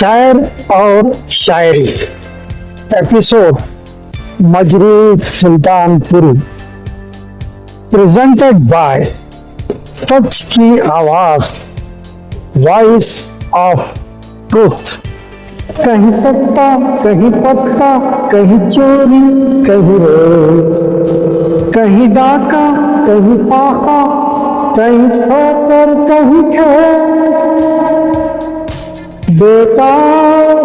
शायर और शायरी episode Majrooh Sultanpuri presented by Sach ki Awaaz voice of truth. कहीं सत्ता, कहीं पत्ता, कहीं चोरी, कहीं रेस, कहीं डाका, कहीं पाका, कहीं ठोकर, कहीं ठेस, बेकार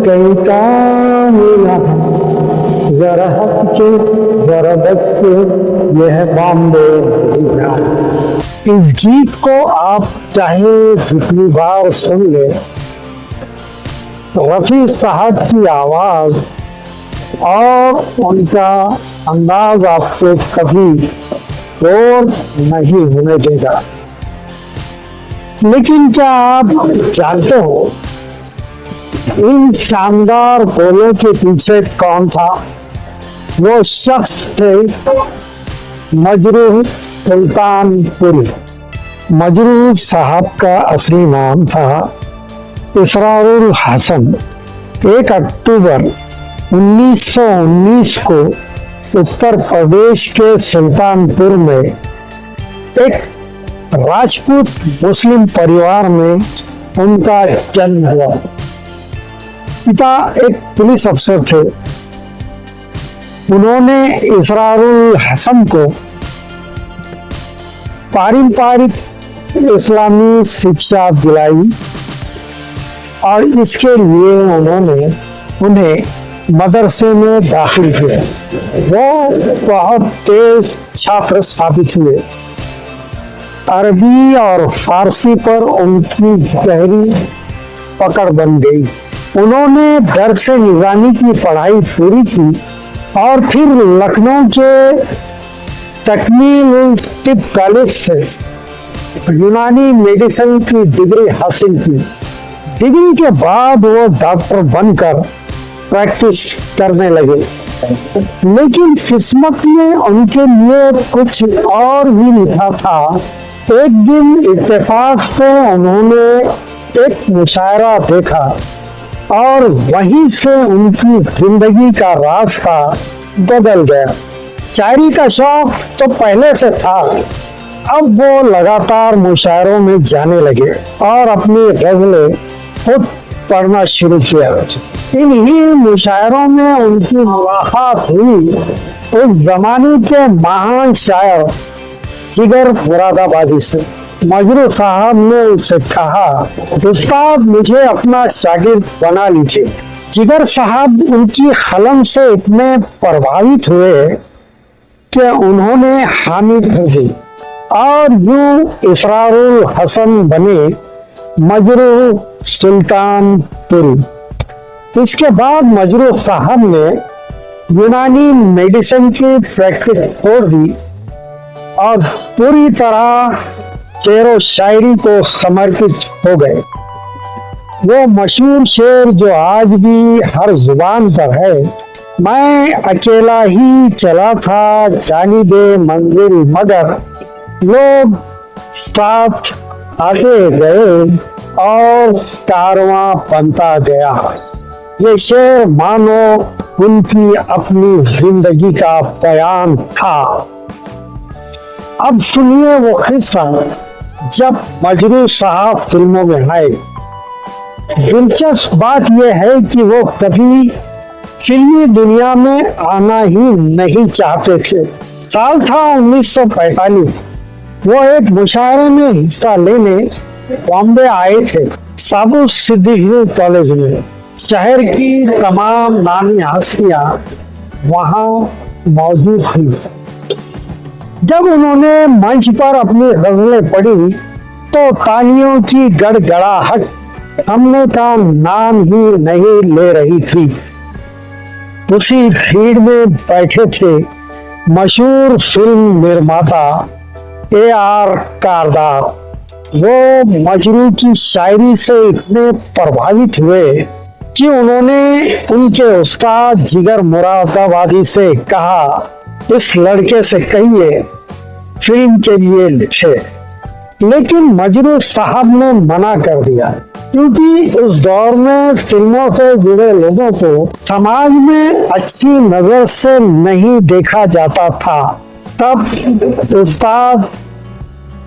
कहीं काम जरा हट के जरा बच के, यह बॉम्बे। इस गीत को आप चाहे जितनी बार सुन ले, रफी साहब की आवाज और उनका अंदाज आपको कभी बोर नहीं होने देगा। लेकिन क्या आप जानते हो इन शानदार बोलों के पीछे कौन था? वो शख्स थे मजरूह सुल्तानपुरी। मजरूह साहब का असली नाम था इसरारुल हसन। 1 अक्टूबर 1919 को उत्तर प्रदेश के सुल्तानपुर में एक राजपूत मुस्लिम परिवार में उनका जन्म हुआ। पिता एक पुलिस अफसर थे। उन्होंने इसरारुल हसन को पारंपरिक इस्लामी शिक्षा दिलाई और इसके लिए उन्होंने उन्हें मदरसे में दाखिल किया। वो बहुत तेज छात्र साबित हुए। अरबी और फारसी पर उनकी गहरी पकड़ बन गई। उन्होंने दर्स निज़ामी की पढ़ाई पूरी की और फिर लखनऊ के तकमील तिब कॉलेज से यूनानी मेडिसिन की डिग्री हासिल की। डिग्री के बाद वो डॉक्टर बनकर प्रैक्टिस करने लगे। लेकिन किस्मत में उनके लिए कुछ और भी लिखा था। एक दिन इत्तेफाक से उन्होंने एक मुशायरा देखा और वहीं से उनकी जिंदगी का रास्ता बदल गया। शायरी का शौक तो पहले से था। अब वो लगातार मुशायरों में जाने लगे और अपनी गजलें खुद पढ़ना शुरू किया। इन्हीं मुशायरों में उनकी मुलाकात हुई उस जमाने के महान शायर जिगर मुरादाबादी से। मजरूह साहब ने उससे कहा, उस्ताद मुझे अपना शागिर्द बना लीजिए। जिगर साहब उनकी कलम से इतने प्रभावित हुए कि उन्होंने हामी भर दी और यूं इसरारुल हसन बने मजरूह सुल्तानपुरी। इसके बाद मजरूह साहब ने यूनानी मेडिसिन की प्रैक्टिस छोड़ दी और पूरी तरह शेरो शायरी को समर्पित हो गए। वो मशहूर शेर जो आज भी हर जुबान पर है, मैं अकेला ही चला था जानिबे मंजिल मगर लोग साथ आगे गए और कारवां बनता गया। ये शेर मानो उनकी अपनी जिंदगी का बयान था। अब सुनिए वो किस्सा जब मजरूह साहब फिल्मों में आए। दिलचस्प बात यह है कि वो कभी फिल्मी दुनिया में आना ही नहीं चाहते थे। साल था 1945। वो एक मुशायरे में हिस्सा लेने बॉम्बे आए थे। साबु सिद्दीकी कॉलेज में शहर की तमाम नामी हस्तियां वहां मौजूद थी। जब उन्होंने मंच पर अपनी गजलें पढ़ी तो तालियों की गड़गड़ाहट थमने का नाम ही नहीं ले रही थी। उसी भीड़ में बैठे थे मशहूर फिल्म निर्माता AR कारदार। वो मजरूह की शायरी से इतने प्रभावित हुए कि उन्होंने उनके उस्ताद जिगर मुरादाबादी से कहा, इस लड़के से कहिए फिल्म के लिए लिखे। लेकिन मजरूह साहब ने मना कर दिया। क्योंकि उस दौर में फिल्मों से जुड़े लोगों को समाज में अच्छी नजर से नहीं देखा जाता था। तब उस्ताद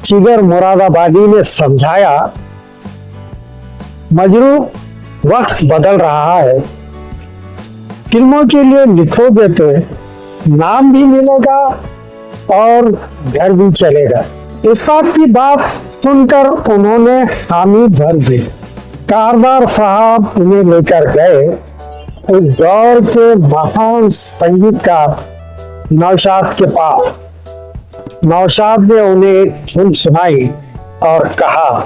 जिगर मुरादाबादी ने समझाया, मजरू वक्त बदल रहा है, फिल्मों के लिए लिखोगे तो नाम भी मिलेगा और घर भी चलेगा। उस्ताद की बात सुनकर उन्होंने हामी भर दी। कारदार साहब उन्हें लेकर गए उस दौर के महान संगीतकार नौशाद के पास। नौशाद ने उन्हें एक धुन सुनाई और कहा,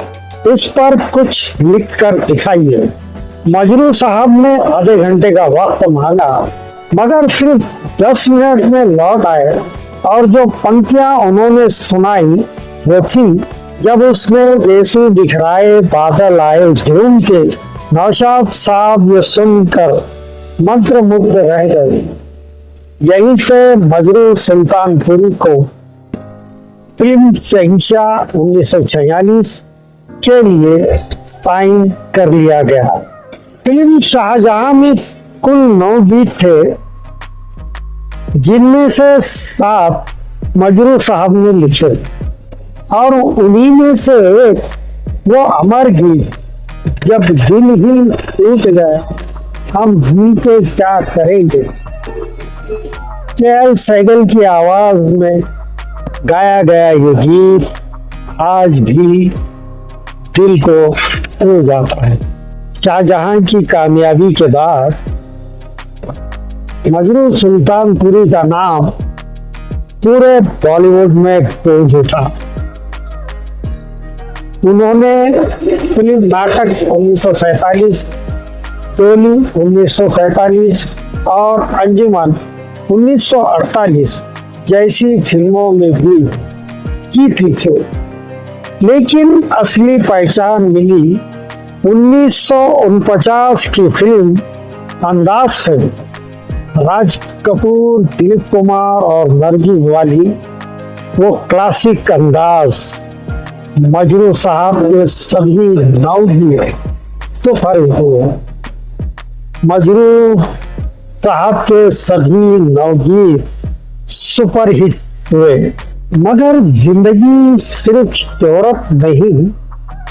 इस पर कुछ लिख कर दिखाइए। मजरू साहब ने आधे घंटे का वक्त मांगा, मगर सिर्फ 10 मिनट में लौट आए और जो पंक्तियां उन्होंने सुनाई वो थी, जब उसने देशू दिखराए बादल आए झूम के। नौशाद साहब ये सुनकर मंत्रमुग्ध रह गए। यहीं से मजरू सुल्तानपुरी को फिल्म शहंशाह 1946 के लिए साइन कर लिया गया। फिल्म शाहजहां में कुल 9 गीत थे, जिनमें से 7 मजरू साहब ने लिखे और उन्हीं में से एक वो अमर गीत, जब दिल ही टूट गया हम भी के क्या करेंगे, के.एल. सहगल की आवाज में गाया गया ये गीत आज भी दिल को छू जाता है। शाहजहां की कामयाबी के बाद मजरू सुल्तानपुरी का नाम पूरे बॉलीवुड में गूंज उठा। उन्होंने फिल्म नाटक 1947, टोली 1947 और अंजुमन 1948 जैसी फिल्मों में भी की थी, लेकिन असली पहचान मिली 1949 की फिल्म अंदाज से। राज कपूर, दिलीप कुमार और नरगिस वाली वो क्लासिक अंदाज मजरू साहब के सभी 9 गीत तो फर्क हुए। मजरू साहब के सभी 9 गीत सुपरहिट हुए, मगर जिंदगी सिर्फ शोहरत नहीं,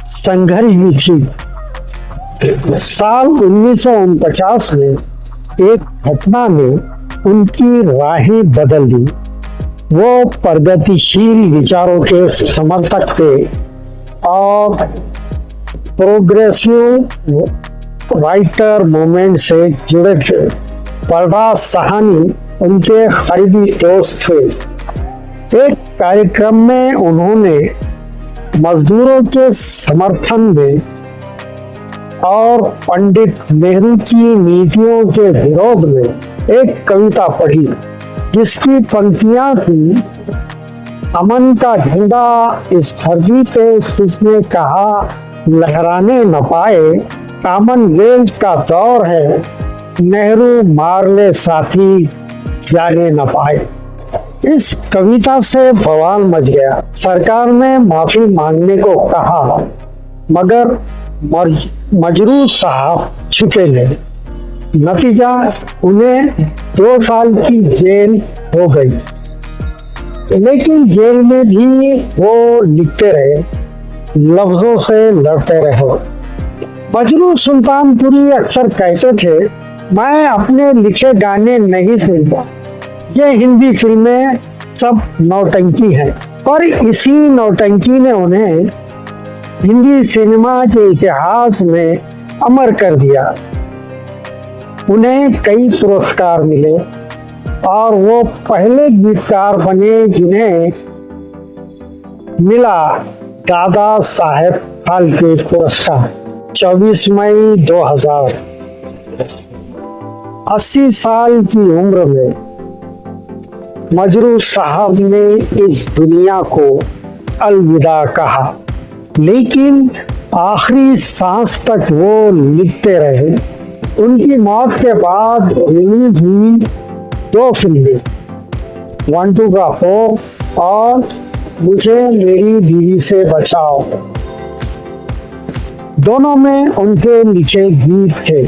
संघर्ष भी थी। साल 1949 में एक घटना में उनकी राहें बदल दी। वो प्रगतिशील विचारों के समर्थक थे और प्रोग्रेसिव राइटर मूवमेंट से जुड़े थे। परवाज साहनी उनके करीबी दोस्त थे। एक कार्यक्रम में उन्होंने मजदूरों के समर्थन में और पंडित नेहरू की नीतियों के विरोध में एक कविता पढ़ी, जिसकी पंक्तियां थी, अमन का झंडा इस धरती पे किसने कहा लहराने न पाए, कॉमनवेल्थ का दौर है, नेहरू मार ले साथी जाने न पाए। इस कविता से बवाल मच गया। सरकार ने माफी मांगने को कहा, मगर मजरू साहब छुपे नहीं। नतीजा उन्हें 2 साल की जेल हो गई, लेकिन जेल में भी वो लिखते रहे, लफ्जों से लड़ते रहे। मजरू सुल्तानपुरी अक्सर कहते थे, मैं अपने लिखे गाने नहीं सुनता, ये हिंदी फिल्में सब नौटंकी हैं। और इसी नौटंकी ने उन्हें हिंदी सिनेमा के इतिहास में अमर कर दिया। उन्हें कई पुरस्कार मिले और वो पहले गीतकार बने जिन्हें मिला दादा साहेब फाल्के पुरस्कार। 24 मई 2000, 80 साल की उम्र में मजरू साहब ने इस दुनिया को अलविदा कहा, लेकिन आखिरी सांस तक वो लिखते रहे। उनकी मौत के बाद रिलीज हुई 2 फिल्में, 1 2 का 4 और मुझे मेरी बीवी से बचाओ। दोनों में उनके लिखे गीत थे।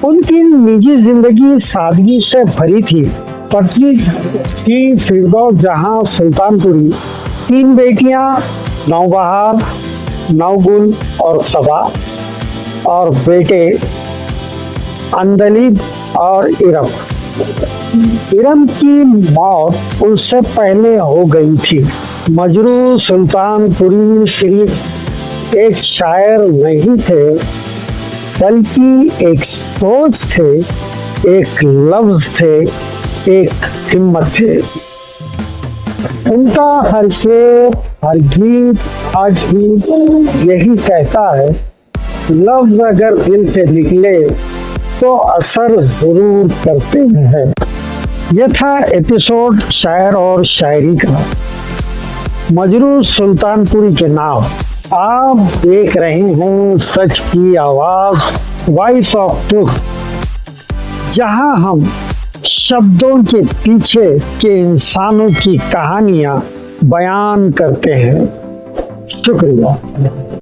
उनकी निजी जिंदगी सादगी से भरी थी। पत्नी की फिरदौस जहां सुल्तानपुरी, 3 बेटियां नौबहार, नवगुल और सबा, और बेटे अंदलीब और इरम। इरम की मौत उससे पहले हो गई थी। मजरू सुल्तानपुरी सिर्फ एक शायर नहीं थे, बल्कि एक सोच थे, एक लफ्ज थे, एक हिम्मत थे। उनका हर शेर, हर गीत आज भी यही कहता है, लफ्ज अगर दिल से निकले तो असर जरूर करते हैं। यह था एपिसोड शायर और शायरी का, मजरू सुल्तानपुरी के नाम। आप देख रहे हैं सच ki Awaaz, voice of truth, जहां हम शब्दों के पीछे के इंसानों की कहानियां बयान करते हैं। शुक्रिया।